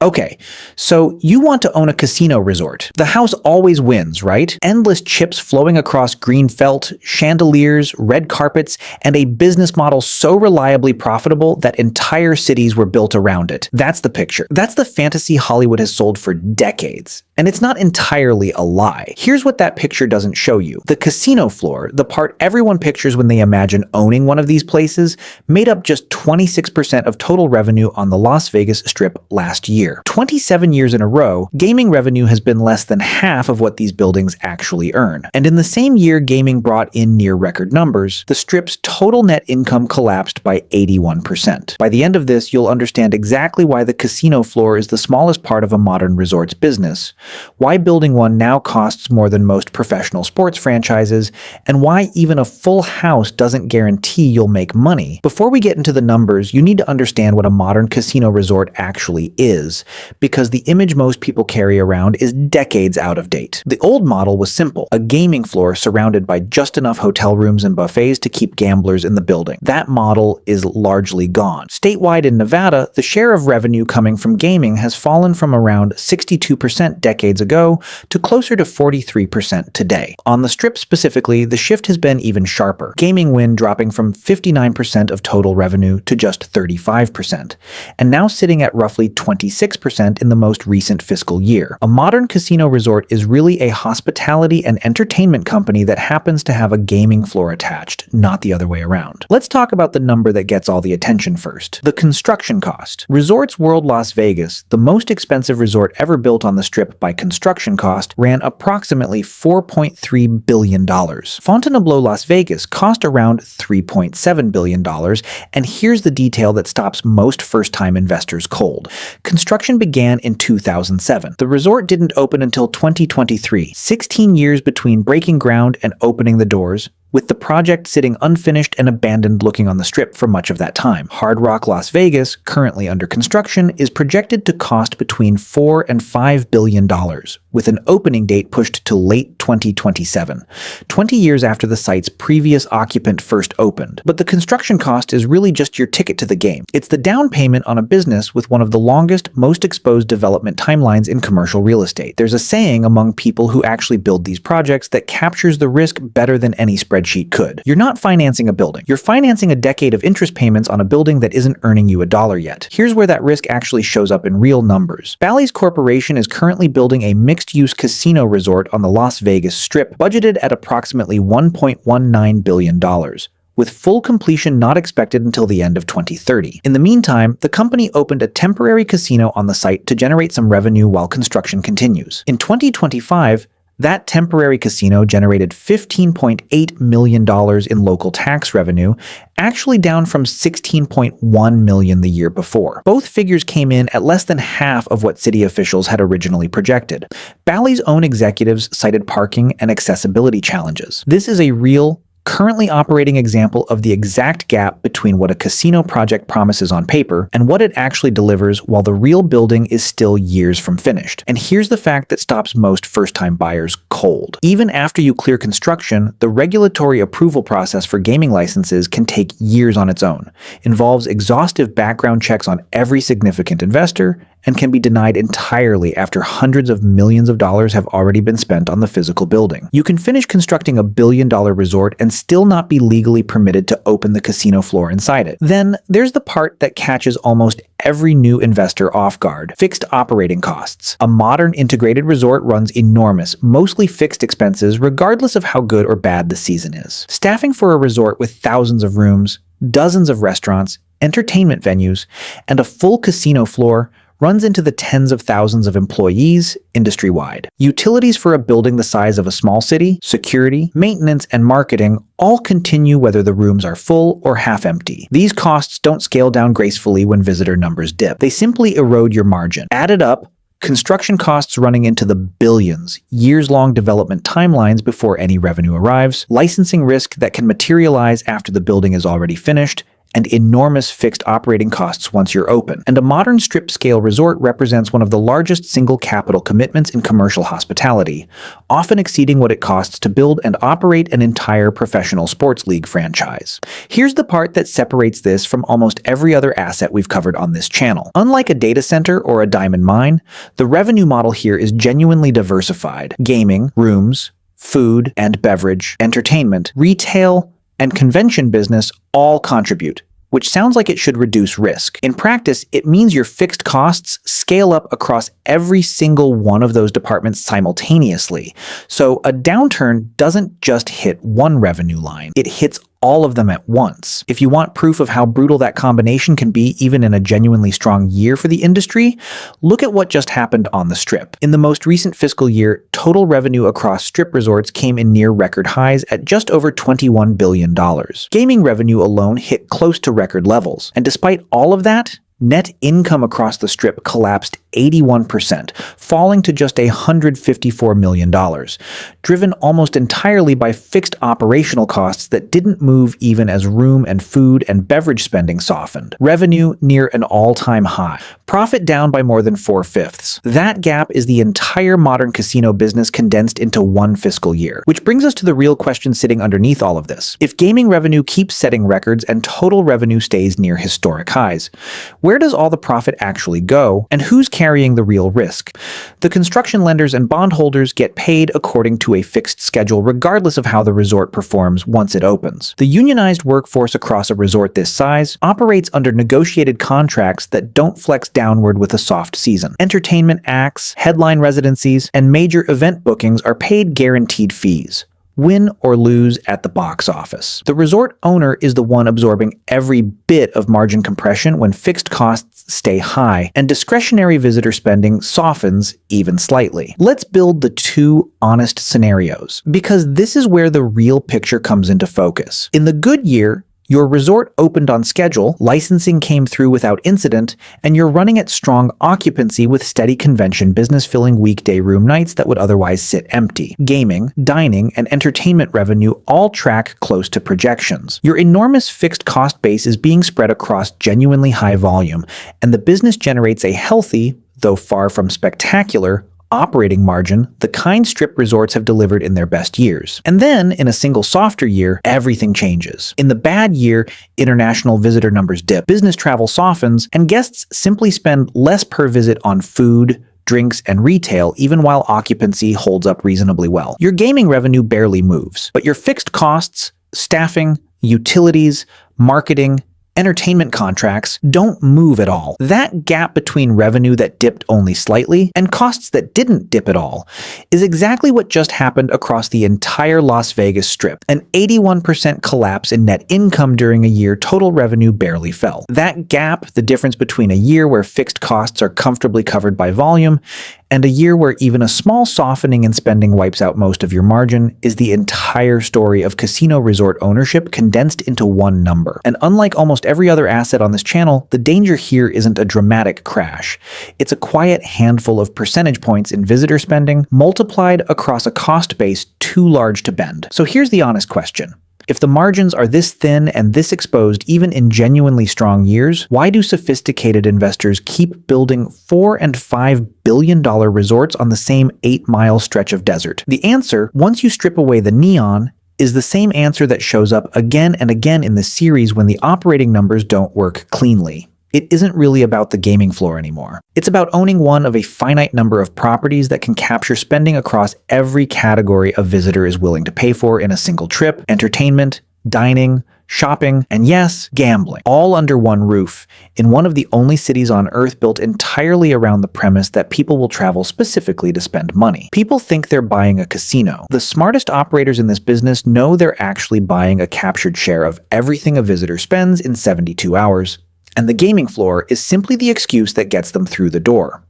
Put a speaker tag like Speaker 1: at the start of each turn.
Speaker 1: Okay, so you want to own a casino resort. The house always wins, right? Endless chips flowing across green felt, chandeliers, red carpets, and a business model so reliably profitable that entire cities were built around it. That's the picture. That's the fantasy Hollywood has sold for decades. And it's not entirely a lie. Here's what that picture doesn't show you. The casino floor, the part everyone pictures when they imagine owning one of these places, made up just 26% of total revenue on the Las Vegas Strip last year. 27 years in a row, gaming revenue has been less than half of what these buildings actually earn. And in the same year gaming brought in near record numbers, the Strip's total net income collapsed by 81%. By the end of this, you'll understand exactly why the casino floor is the smallest part of a modern resort's business, why building one now costs more than most professional sports franchises, and why even a full house doesn't guarantee you'll make money. Before we get into the numbers, you need to understand what a modern casino resort actually is, because the image most people carry around is decades out of date. The old model was simple: a gaming floor surrounded by just enough hotel rooms and buffets to keep gamblers in the building. That model is largely gone. Statewide in Nevada, the share of revenue coming from gaming has fallen from around 62% decades ago to closer to 43% today. On the Strip specifically, the shift has been even sharper. Gaming win dropping from 59% of total revenue to just 35%, and now sitting at roughly 26% in the most recent fiscal year. A modern casino resort is really a hospitality and entertainment company that happens to have a gaming floor attached, not the other way around. Let's talk about the number that gets all the attention first: the construction cost. Resorts World Las Vegas, the most expensive resort ever built on the Strip by construction cost, ran approximately $4.3 billion. Fontainebleau Las Vegas cost around $3.7 billion, and here's the detail that stops most first-time investors cold. Construction began in 2007. The resort didn't open until 2023, 16 years between breaking ground and opening the doors, with the project sitting unfinished and abandoned looking on the Strip for much of that time. Hard Rock Las Vegas, currently under construction, is projected to cost between $4 and $5 billion, with an opening date pushed to late 2027, 20 years after the site's previous occupant first opened. But the construction cost is really just your ticket to the game. It's the down payment on a business with one of the longest, most exposed development timelines in commercial real estate. There's a saying among people who actually build these projects that captures the risk better than any spreadsheet could. You're not financing a building. You're financing a decade of interest payments on a building that isn't earning you $1 yet. Here's where that risk actually shows up in real numbers. Bally's Corporation is currently building a mixed-use casino resort on the Las Vegas Strip, budgeted at approximately $1.19 billion. With full completion not expected until the end of 2030. In the meantime, the company opened a temporary casino on the site to generate some revenue while construction continues. In 2025, that temporary casino generated $15.8 million in local tax revenue, actually down from $16.1 million the year before. Both figures came in at less than half of what city officials had originally projected. Bally's own executives cited parking and accessibility challenges. This is a real, currently operating example of the exact gap between what a casino project promises on paper and what it actually delivers while the real building is still years from finished. And here's the fact that stops most first-time buyers cold. Even after you clear construction, the regulatory approval process for gaming licenses can take years on its own, involves exhaustive background checks on every significant investor, and can be denied entirely after hundreds of millions of dollars have already been spent on the physical building. You can finish constructing $1 billion resort and still not be legally permitted to open the casino floor inside it. Then there's the part that catches almost every new investor off guard: fixed operating costs. A modern integrated resort runs enormous, mostly fixed expenses regardless of how good or bad the season is. Staffing for a resort with thousands of rooms, dozens of restaurants, entertainment venues, and a full casino floor runs into the tens of thousands of employees industry-wide. Utilities for a building the size of a small city, security, maintenance, and marketing all continue whether the rooms are full or half empty. These costs don't scale down gracefully when visitor numbers dip. They simply erode your margin. Added up, construction costs running into the billions, years-long development timelines before any revenue arrives, licensing risk that can materialize after the building is already finished, and enormous fixed operating costs once you're open. And a modern strip-scale resort represents one of the largest single capital commitments in commercial hospitality, often exceeding what it costs to build and operate an entire professional sports league franchise. Here's the part that separates this from almost every other asset we've covered on this channel. Unlike a data center or a diamond mine, the revenue model here is genuinely diversified. Gaming, rooms, food and beverage, entertainment, retail, and convention business all contribute, which sounds like it should reduce risk. In practice, it means your fixed costs scale up across every single one of those departments simultaneously. So a downturn doesn't just hit one revenue line, it hits all of them at once. If you want proof of how brutal that combination can be even in a genuinely strong year for the industry, look at what just happened on the Strip. In the most recent fiscal year, total revenue across Strip resorts came in near record highs at just over $21 billion. Gaming revenue alone hit close to record levels, and despite all of that, net income across the Strip collapsed 81%, falling to just $154 million, driven almost entirely by fixed operational costs that didn't move even as room and food and beverage spending softened. Revenue near an all-time high. Profit down by more than 4/5. That gap is the entire modern casino business condensed into one fiscal year. Which brings us to the real question sitting underneath all of this. If gaming revenue keeps setting records and total revenue stays near historic highs, where does all the profit actually go, and who's carrying the real risk? The construction lenders and bondholders get paid according to a fixed schedule regardless of how the resort performs once it opens. The unionized workforce across a resort this size operates under negotiated contracts that don't flex downward with a soft season. Entertainment acts, headline residencies, and major event bookings are paid guaranteed fees, win or lose at the box office. The resort owner is the one absorbing every bit of margin compression when fixed costs stay high and discretionary visitor spending softens even slightly. Let's build the two honest scenarios, because this is where the real picture comes into focus. In the good year, your resort opened on schedule, licensing came through without incident, and you're running at strong occupancy with steady convention business filling weekday room nights that would otherwise sit empty. Gaming, dining, and entertainment revenue all track close to projections. Your enormous fixed cost base is being spread across genuinely high volume, and the business generates a healthy, though far from spectacular, operating margin, the kind Strip resorts have delivered in their best years. And then, in a single softer year, everything changes. In the bad year, international visitor numbers dip, business travel softens, and guests simply spend less per visit on food, drinks, and retail, even while occupancy holds up reasonably well. Your gaming revenue barely moves, but your fixed costs, staffing, utilities, marketing, entertainment contracts don't move at all. That gap between revenue that dipped only slightly and costs that didn't dip at all is exactly what just happened across the entire Las Vegas Strip. An 81% collapse in net income during a year total revenue barely fell. That gap, the difference between a year where fixed costs are comfortably covered by volume and a year where even a small softening in spending wipes out most of your margin, is the entire story of casino resort ownership condensed into one number. And unlike almost every other asset on this channel, the danger here isn't a dramatic crash. It's a quiet handful of percentage points in visitor spending multiplied across a cost base too large to bend. So here's the honest question. If the margins are this thin and this exposed even in genuinely strong years, why do sophisticated investors keep building $4 and $5 billion resorts on the same 8-mile stretch of desert? The answer, once you strip away the neon, is the same answer that shows up again and again in the series when the operating numbers don't work cleanly. It isn't really about the gaming floor anymore. It's about owning one of a finite number of properties that can capture spending across every category a visitor is willing to pay for in a single trip: entertainment, dining, shopping, and yes, gambling, all under one roof, in one of the only cities on Earth built entirely around the premise that people will travel specifically to spend money. People think they're buying a casino. The smartest operators in this business know they're actually buying a captured share of everything a visitor spends in 72 hours. And the gaming floor is simply the excuse that gets them through the door.